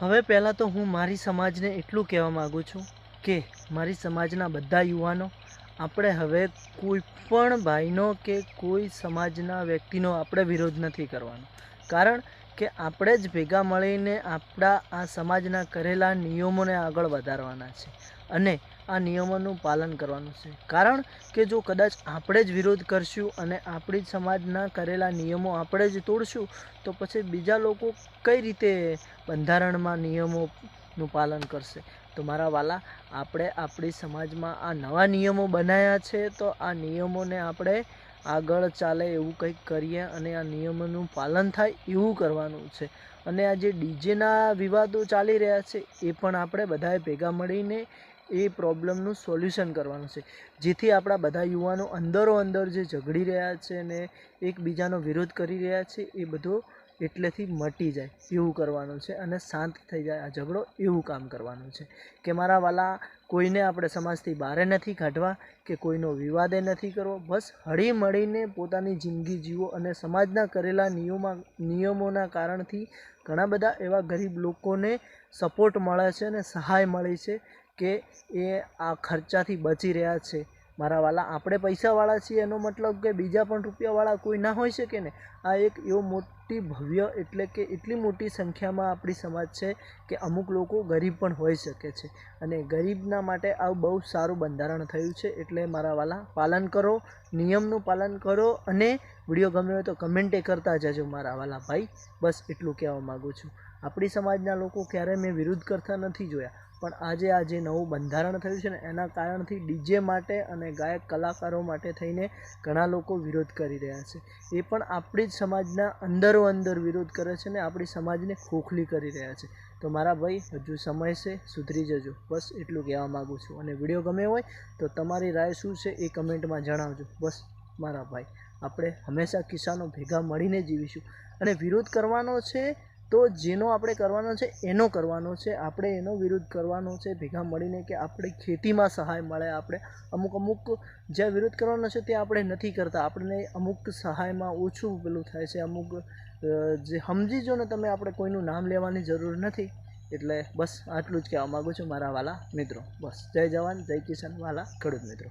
હવે પહેલાં તો હું મારી સમાજને એટલું કહેવા માગું છું કે મારી સમાજના બધા યુવાનો આપણે હવે કોઈ પણ ભાઈનો કે કોઈ સમાજના વ્યક્તિનો આપણે વિરોધ નથી કરવાનો. કારણ કે આપણે જ ભેગા મળીને આપણા આ સમાજના કરેલા નિયમોને આગળ વધારવાના છે અને આ નિયમોનું પાલન કરવાનું છે. કારણ કે જો કદાચ આપણે જ વિરોધ કરશું અને આપણી જ સમાજના કરેલા નિયમો આપણે જ તોડશું તો પછી બીજા લોકો કઈ રીતે બંધારણમાં નિયમોનું પાલન કરશે. તો મારા વાલા, આપણે આપણી સમાજમાં આ નવા નિયમો બનાવ્યા છે તો આ નિયમોને આપણે આગળ ચાલે એવું કંઈક કરીએ અને આ નિયમોનું પાલન થાય એવું કરવાનું છે. અને આ જે ડીજેના વિવાદો ચાલી રહ્યા છે એ પણ આપણે બધાએ ભેગા મળીને એ પ્રોબ્લેમનું સોલ્યુશન કરવાનું છે, જેથી આપણા બધા યુવાનો અંદરો અંદર જે ઝઘડી રહ્યા છે ને એકબીજાનો વિરોધ કરી રહ્યા છે એ બધો એટલેથી મટી જાય એવું કરવાનું છે અને શાંત થઈ જાય આ ઝઘડો એવું કામ કરવાનું છે. કે મારા વાલા, કોઈને આપણે સમાજથી બહાર નથી કાઢવા કે કોઈનો વિવાદે નથી કરવો. બસ હળી મળીને પોતાની જિંદગી જીવો અને સમાજના કરેલા નિયમોના કારણથી ઘણા બધા એવા ગરીબ લોકોને સપોર્ટ મળે છે અને સહાય મળી છે કે એ આ ખર્ચાથી બચી રહ્યા છે. મારા વાલા, આપણે પૈસાવાળા છીએ એનો મતલબ કે બીજા પણ રૂપિયાવાળા કોઈ ના હોઈ શકે ને. આ એક એવો મોટી ભવ્ય એટલે કે એટલી મોટી સંખ્યામાં આપણી સમાજ છે કે અમુક લોકો ગરીબ પણ હોઈ શકે છે અને ગરીબના માટે આ બહુ સારું બંધારણ થયું છે. એટલે મારા વાલા, પાલન કરો, નિયમનું પાલન કરો અને વિડીયો ગમ્યો હોય તો કમેન્ટે કરતા જજો મારા વાલા ભાઈ. બસ એટલું કહેવા માગું છું. આપણી સમાજના લોકો ક્યારેય મેં વિરોધ કરતા નથી જોયા, પણ આજે નવું બંધારણ થયું છે ને એના કારણથી ડીજે માટે અને ગાયક કલાકારો માટે થઈને ઘણા લોકો વિરોધ કરી રહ્યા છે. એ પણ આપણી જ સમાજના અંદરો અંદર વિરોધ કરે છે ને આપણી સમાજને ખોખલી કરી રહ્યા છે. તો મારા ભાઈ, હજુ સમય છે, સુધરી જજો. બસ એટલું કહેવા માગું છું. અને વિડીયો ગમ્યો હોય તો તમારી રાય શું છે એ કમેન્ટમાં જણાવજો. બસ મારા ભાઈ, આપણે હંમેશા કિસાનો ભેગા મળીને જીવીશું અને વિરોધ કરવાનો છે તો જેનો આપણે કરવાનો છે એનો કરવાનો છે. આપણે એનો વિરોધ કરવાનો છે ભેગા મળીને કે આપણે ખેતીમાં સહાય મળે. આપણે અમુક જ્યાં વિરોધ કરવાનો છે તે આપણે નથી કરતા. આપણને અમુક સહાયમાં ઓછું પેલું થાય છે. અમુક જે સમજી જો ને તમે, આપણે કોઈનું નામ લેવાની જરૂર નથી. એટલે બસ આટલું જ કહેવા માગું છું મારા વાલા મિત્રો. બસ જય જવાન જય કિસાન વાલા ખેડૂત મિત્રો.